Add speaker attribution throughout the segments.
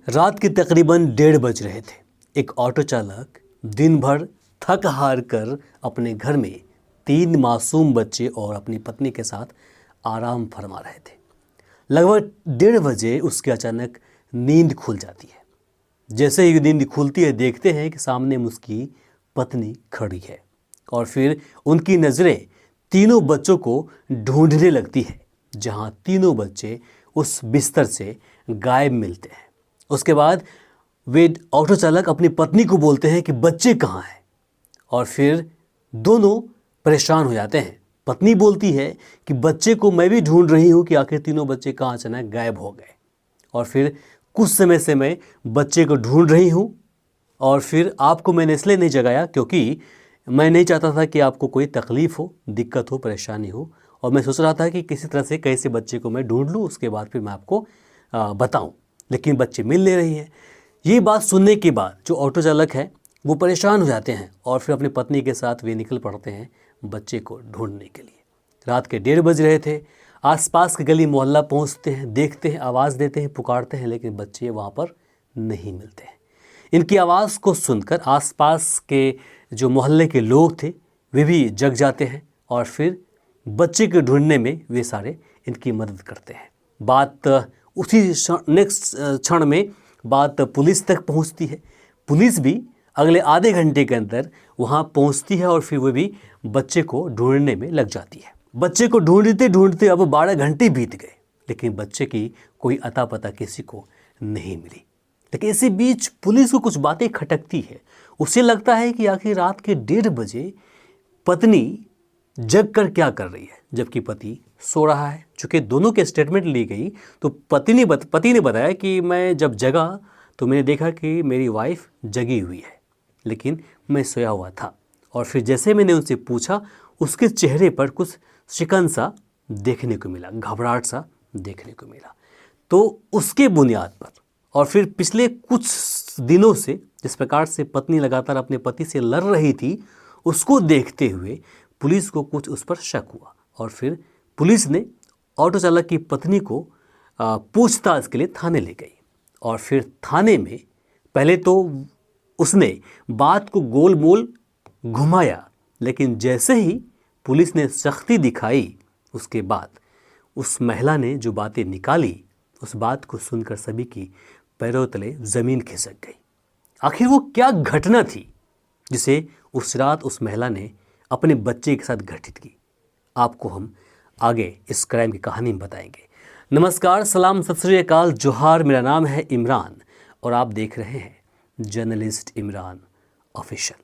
Speaker 1: रात के तकरीबन 1:30 बज रहे थे। एक ऑटो चालक दिन भर थक हार कर अपने घर में 3 मासूम बच्चे और अपनी पत्नी के साथ आराम फरमा रहे थे। लगभग 1:30 बजे उसकी अचानक नींद खुल जाती है। जैसे ही नींद खुलती है देखते हैं कि सामने उसकी पत्नी खड़ी है और फिर उनकी नज़रें तीनों बच्चों को ढूंढने लगती है, जहां तीनों बच्चे उस बिस्तर से गायब मिलते हैं। उसके बाद वे ऑटो चालक अपनी पत्नी को बोलते हैं कि बच्चे कहाँ हैं, और फिर दोनों परेशान हो जाते हैं। पत्नी बोलती है कि बच्चे को मैं भी ढूंढ रही हूँ कि आखिर तीनों बच्चे कहाँ अचानक गायब हो गए। और फिर कुछ समय से मैं बच्चे को ढूंढ रही हूँ, और फिर आपको मैंने इसलिए नहीं जगाया क्योंकि मैं नहीं चाहता था कि आपको कोई तकलीफ़ हो, दिक्कत हो, परेशानी हो, और मैं सोच रहा था कि किसी तरह से कैसे बच्चे को मैं ढूंढ लूँ, उसके बाद फिर मैं आपको बताऊँ, लेकिन बच्चे मिल नहीं रही हैं। ये बात सुनने के बाद जो ऑटो चालक है वो परेशान हो जाते हैं और फिर अपनी पत्नी के साथ वे निकल पड़ते हैं बच्चे को ढूंढने के लिए। रात के 1:30 बज रहे थे। आसपास के गली मोहल्ला पहुंचते हैं, देखते हैं, आवाज़ देते हैं, पुकारते हैं, लेकिन बच्चे वहाँ पर नहीं मिलते हैं। इनकी आवाज़ को सुनकर आसपास के जो मोहल्ले के लोग थे वे भी जग जाते हैं और फिर बच्चे को ढूंढने में वे सारे इनकी मदद करते हैं। बात उसी नेक्स्ट क्षण में बात पुलिस तक पहुंचती है। पुलिस भी अगले आधे घंटे के अंदर वहां पहुंचती है और फिर वो भी बच्चे को ढूंढने में लग जाती है। बच्चे को ढूंढते ढूंढते अब 12 घंटे बीत गए, लेकिन बच्चे की कोई अता पता किसी को नहीं मिली। लेकिन इसी बीच पुलिस को कुछ बातें खटकती है। उसे लगता है कि आखिर रात के 1:30 बजे पत्नी जग कर क्या कर रही है, जबकि पति सो रहा है। चूँकि दोनों के स्टेटमेंट ली गई तो पति ने बताया कि मैं जब जगा तो मैंने देखा कि मेरी वाइफ जगी हुई है, लेकिन मैं सोया हुआ था। और फिर जैसे मैंने उनसे पूछा, उसके चेहरे पर कुछ शिकन सा देखने को मिला, घबराहट सा देखने को मिला। तो उसके बुनियाद पर और फिर पिछले कुछ दिनों से जिस प्रकार से पत्नी लगातार अपने पति से लड़ रही थी, उसको देखते हुए पुलिस को कुछ उस पर शक हुआ और फिर पुलिस ने ऑटो चालक की पत्नी को पूछताछ के लिए थाने ले गई। और फिर थाने में पहले तो उसने बात को गोल मोल घुमाया, लेकिन जैसे ही पुलिस ने सख्ती दिखाई, उसके बाद उस महिला ने जो बातें निकाली, उस बात को सुनकर सभी की पैरों तले ज़मीन खिसक गई। आखिर वो क्या घटना थी जिसे उस रात उस महिला ने अपने बच्चे के साथ घटित की? आपको हम आगे इस क्राइम की कहानी में बताएंगे। नमस्कार, सलाम, सत श्री अकाल, जोहार। मेरा नाम है इमरान और आप देख रहे हैं जर्नलिस्ट इमरान ऑफिशियल।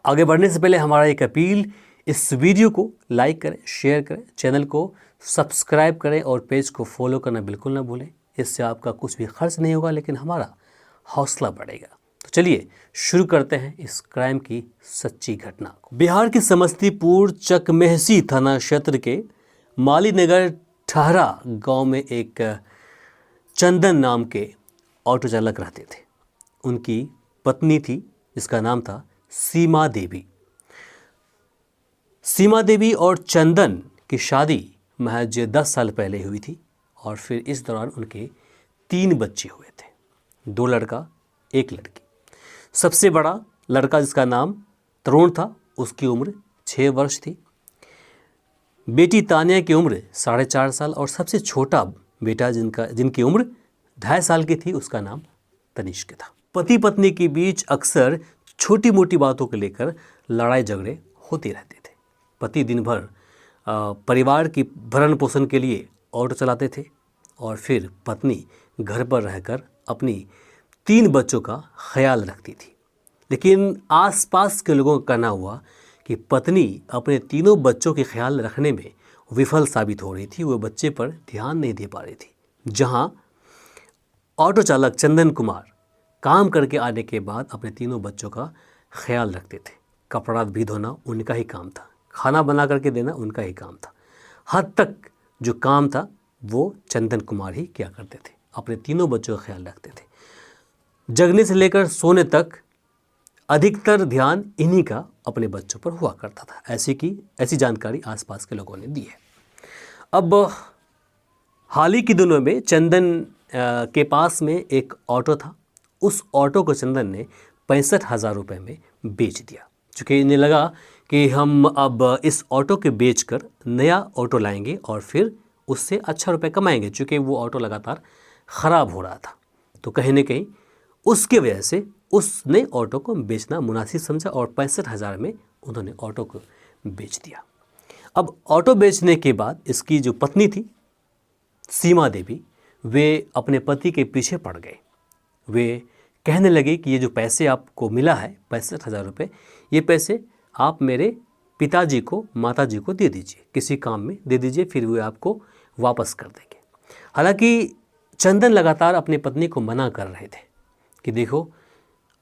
Speaker 1: आगे बढ़ने से पहले हमारा एक अपील, इस वीडियो को लाइक करें, शेयर करें, चैनल को सब्सक्राइब करें और पेज को फॉलो करना बिल्कुल ना भूलें। इससे आपका कुछ भी खर्च नहीं होगा, लेकिन हमारा हौसला बढ़ेगा। तो चलिए शुरू करते हैं इस क्राइम की सच्ची घटना को। बिहार के समस्तीपुर चकमेहसी थाना क्षेत्र के मालीनगर ठहरा गांव में एक चंदन नाम के ऑटो चालक रहते थे। उनकी पत्नी थी जिसका नाम था सीमा देवी। सीमा देवी और चंदन की शादी महज 10 साल पहले हुई थी और फिर इस दौरान उनके 3 बच्चे हुए थे, 2 लड़का 1 लड़की। सबसे बड़ा लड़का जिसका नाम तरुण था, उसकी उम्र 6 वर्ष थी। बेटी तानिया की उम्र 4.5 साल और सबसे छोटा बेटा जिनकी उम्र 2.5 साल की थी, उसका नाम तनिष्क था। पति पत्नी के बीच अक्सर छोटी मोटी बातों को लेकर लड़ाई झगड़े होते रहते थे। पति दिन भर परिवार की भरण पोषण के लिए ऑटो चलाते थे और फिर पत्नी घर पर रहकर अपनी 3 बच्चों का ख्याल रखती थी। लेकिन आसपास के लोगों का कहना हुआ कि पत्नी अपने तीनों बच्चों के ख्याल रखने में विफल साबित हो रही थी। वो बच्चे पर ध्यान नहीं दे पा रही थी। जहां ऑटो चालक चंदन कुमार काम करके आने के बाद अपने तीनों बच्चों का ख्याल रखते थे। कपड़ा भी धोना उनका ही काम था, खाना बना करके देना उनका ही काम था। हद तक जो काम था वो चंदन कुमार ही किया करते थे, अपने तीनों बच्चों का ख्याल रखते थे। जगने से लेकर सोने तक अधिकतर ध्यान इन्हीं का अपने बच्चों पर हुआ करता था। ऐसी जानकारी आसपास के लोगों ने दी है। अब हाल ही के दिनों में चंदन के पास में एक ऑटो था। उस ऑटो को चंदन ने 65,000 रुपये में बेच दिया, चूँकि इन्हें लगा कि हम अब इस ऑटो के बेचकर नया ऑटो लाएंगे और फिर उससे अच्छा रुपये कमाएंगे, चूँकि वो ऑटो लगातार ख़राब हो रहा था। तो कहीं ना कहीं उसके वजह से उसने ऑटो को बेचना मुनासिब समझा और 65,000 में उन्होंने ऑटो को बेच दिया। अब ऑटो बेचने के बाद इसकी जो पत्नी थी सीमा देवी, वे अपने पति के पीछे पड़ गए। वे कहने लगे कि ये जो पैसे आपको मिला है 65,000 रुपये, ये पैसे आप मेरे पिताजी को माताजी को दे दीजिए, किसी काम में दे दीजिए, फिर वे आपको वापस कर देंगे। हालांकि चंदन लगातार अपनी पत्नी को मना कर रहे थे कि देखो,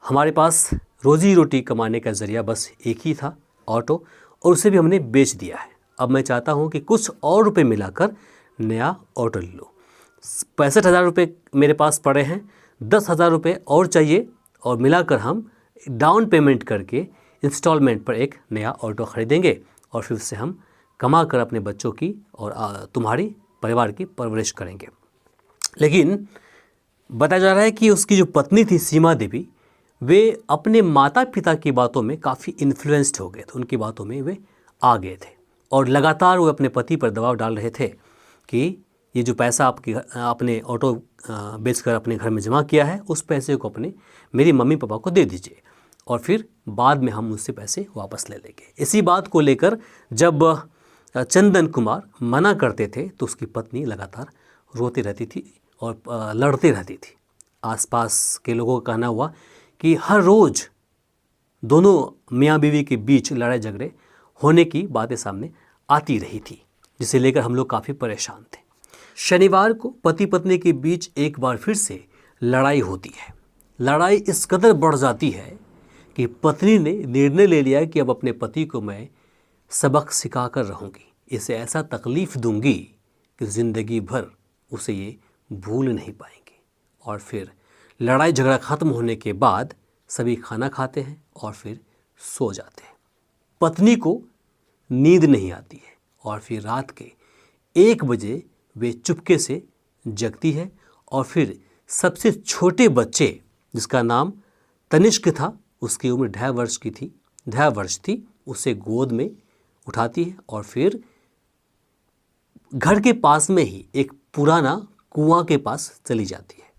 Speaker 1: हमारे पास रोजी रोटी कमाने का ज़रिया बस एक ही था, ऑटो, और उसे भी हमने बेच दिया है। अब मैं चाहता हूँ कि कुछ और रुपये मिलाकर नया ऑटो ले लो। 65,000 रुपये मेरे पास पड़े हैं, 10,000 रुपये और चाहिए, और मिलाकर हम डाउन पेमेंट करके इंस्टॉलमेंट पर एक नया ऑटो ख़रीदेंगे और फिर उससे हम कमा कर अपने बच्चों की और तुम्हारी परिवार की परवरिश करेंगे। लेकिन बताया जा रहा है कि उसकी जो पत्नी थी सीमा देवी, वे अपने माता पिता की बातों में काफ़ी इन्फ्लुएंस्ड हो गए थे, उनकी बातों में वे आ गए थे और लगातार वो अपने पति पर दबाव डाल रहे थे कि ये जो पैसा आपने ऑटो बेचकर अपने घर में जमा किया है, उस पैसे को अपने मेरी मम्मी पापा को दे दीजिए और फिर बाद में हम उससे पैसे वापस ले लेंगे। इसी बात को लेकर जब चंदन कुमार मना करते थे तो उसकी पत्नी लगातार रोती रहती थी और लड़ती रहती थी। आसपास के लोगों का कहना हुआ कि हर रोज़ दोनों मियाँ बीवी के बीच लड़ाई झगड़े होने की बातें सामने आती रही थी, जिसे लेकर हम लोग काफ़ी परेशान थे। शनिवार को पति पत्नी के बीच एक बार फिर से लड़ाई होती है। लड़ाई इस कदर बढ़ जाती है कि पत्नी ने निर्णय ले लिया कि अब अपने पति को मैं सबक सिखा कर रहूँगी, इसे ऐसा तकलीफ़ दूंगी कि ज़िंदगी भर उसे ये भूल नहीं पाएंगे। और फिर लड़ाई झगड़ा ख़त्म होने के बाद सभी खाना खाते हैं और फिर सो जाते हैं। पत्नी को नींद नहीं आती है और फिर रात के 1 बजे वे चुपके से जगती है और फिर सबसे छोटे बच्चे, जिसका नाम तनिष्क था, उसकी उम्र 2.5 वर्ष थी, उसे गोद में उठाती है और फिर घर के पास में ही एक पुराना कुआं के पास चली जाती है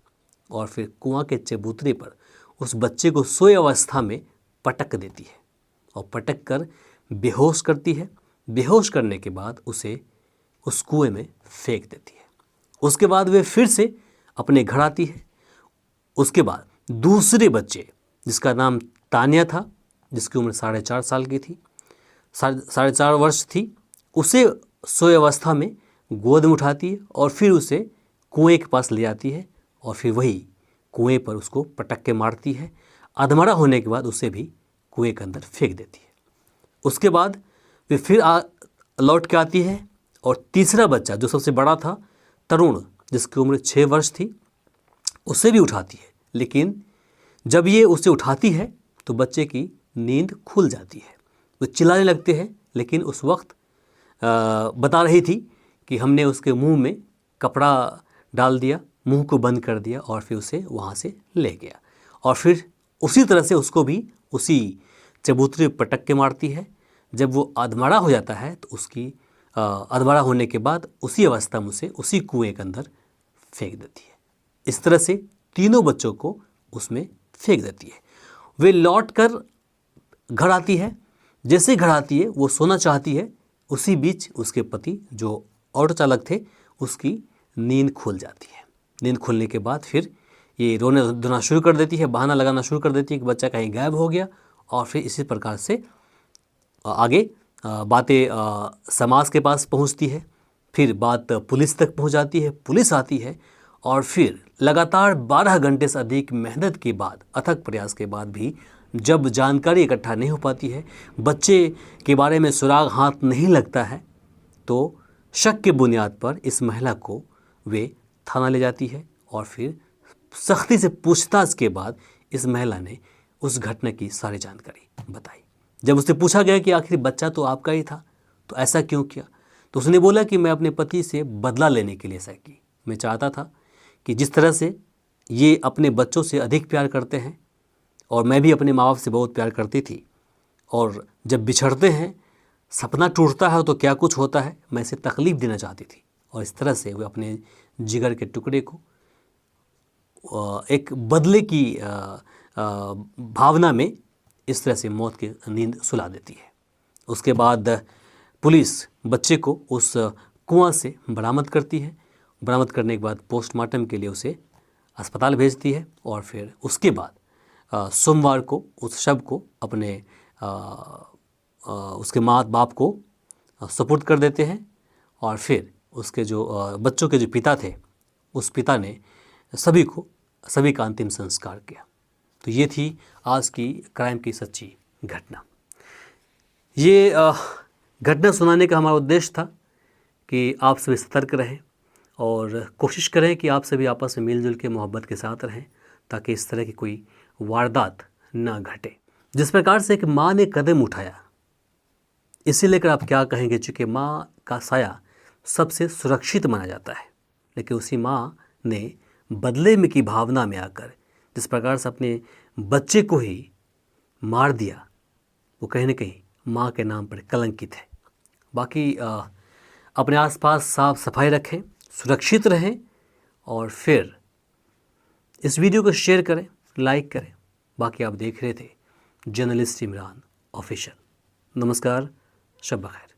Speaker 1: और फिर कुआं के चबूतरे पर उस बच्चे को सोए अवस्था में पटक देती है और पटक कर बेहोश करती है। बेहोश करने के बाद उसे उस कुएं में फेंक देती है। उसके बाद वे फिर से अपने घर आती है। उसके बाद दूसरे बच्चे, जिसका नाम तानिया था, जिसकी उम्र 4.5 साल की थी, 4.5 वर्ष थी, उसे सोए अवस्था में गोद में उठाती है और फिर उसे कुएं के पास ले जाती है और फिर वही कुएं पर उसको पटक के मारती है। अधमरा होने के बाद उसे भी कुएं के अंदर फेंक देती है। उसके बाद वे फिर लौट के आती है और तीसरा बच्चा, जो सबसे बड़ा था, तरुण, जिसकी उम्र 6 वर्ष थी, उसे भी उठाती है। लेकिन जब ये उसे उठाती है तो बच्चे की नींद खुल जाती है। वो चिल्लाने लगते हैं, लेकिन उस वक्त बता रही थी कि हमने उसके मुंह में कपड़ा डाल दिया, मुंह को बंद कर दिया और फिर उसे वहाँ से ले गया और फिर उसी तरह से उसको भी उसी चबूतरे पटक के मारती है। जब वो अधमरा हो जाता है तो उसकी अधमरा होने के बाद उसी अवस्था में उसे उसी कुएं के अंदर फेंक देती है। इस तरह से तीनों बच्चों को उसमें फेंक देती है। वे लौट कर घर आती है। जैसे घर आती है वो सोना चाहती है, उसी बीच उसके पति, जो ऑटो चालक थे, उसकी नींद खुल जाती है। नींद खुलने के बाद फिर ये रोने धोना शुरू कर देती है, बहाना लगाना शुरू कर देती है कि बच्चा कहीं गायब हो गया और फिर इसी प्रकार से आगे बातें समाज के पास पहुंचती है। फिर बात पुलिस तक पहुंच जाती है। पुलिस आती है और फिर लगातार 12 घंटे से अधिक मेहनत के बाद, अथक प्रयास के बाद भी जब जानकारी इकट्ठा नहीं हो पाती है, बच्चे के बारे में सुराग हाथ नहीं लगता है, तो शक के बुनियाद पर इस महिला को वे थाना ले जाती है और फिर सख्ती से पूछताछ के बाद इस महिला ने उस घटना की सारी जानकारी बताई। जब उससे पूछा गया कि आखिर बच्चा तो आपका ही था, तो ऐसा क्यों किया, तो उसने बोला कि मैं अपने पति से बदला लेने के लिए ऐसा की। मैं चाहता था कि जिस तरह से ये अपने बच्चों से अधिक प्यार करते हैं, और मैं भी अपने माँ बाप से बहुत प्यार करती थी, और जब बिछड़ते हैं, सपना टूटता है तो क्या कुछ होता है, मैं इसे तकलीफ़ देना चाहती थी। और इस तरह से वे अपने जिगर के टुकड़े को एक बदले की भावना में इस तरह से मौत की नींद सुला देती है। उसके बाद पुलिस बच्चे को उस कुआं से बरामद करती है। बरामद करने के बाद पोस्टमार्टम के लिए उसे अस्पताल भेजती है, और फिर उसके बाद सोमवार को उस शव को अपने उसके माँ बाप को सुपुर्द कर देते हैं। और फिर उसके जो बच्चों के जो पिता थे, उस पिता ने सभी का अंतिम संस्कार किया। तो ये थी आज की क्राइम की सच्ची घटना। ये घटना सुनाने का हमारा उद्देश्य था कि आप सभी सतर्क रहें और कोशिश करें कि आप सभी आपस में मिलजुल के मोहब्बत के साथ रहें, ताकि इस तरह की कोई वारदात ना घटे। जिस प्रकार से एक माँ ने कदम उठाया, इसे लेकर आप क्या कहेंगे? चूँकि माँ का साया सबसे सुरक्षित माना जाता है, लेकिन उसी माँ ने बदले में की भावना में आकर जिस प्रकार से अपने बच्चे को ही मार दिया, वो कहीं ना कहीं माँ के नाम पर कलंकित है। बाकी अपने आसपास साफ सफाई रखें, सुरक्षित रहें, और फिर इस वीडियो को शेयर करें, लाइक करें। बाकी आप देख रहे थे जर्नलिस्ट इमरान ऑफिशियल। नमस्कार, शब बखैर।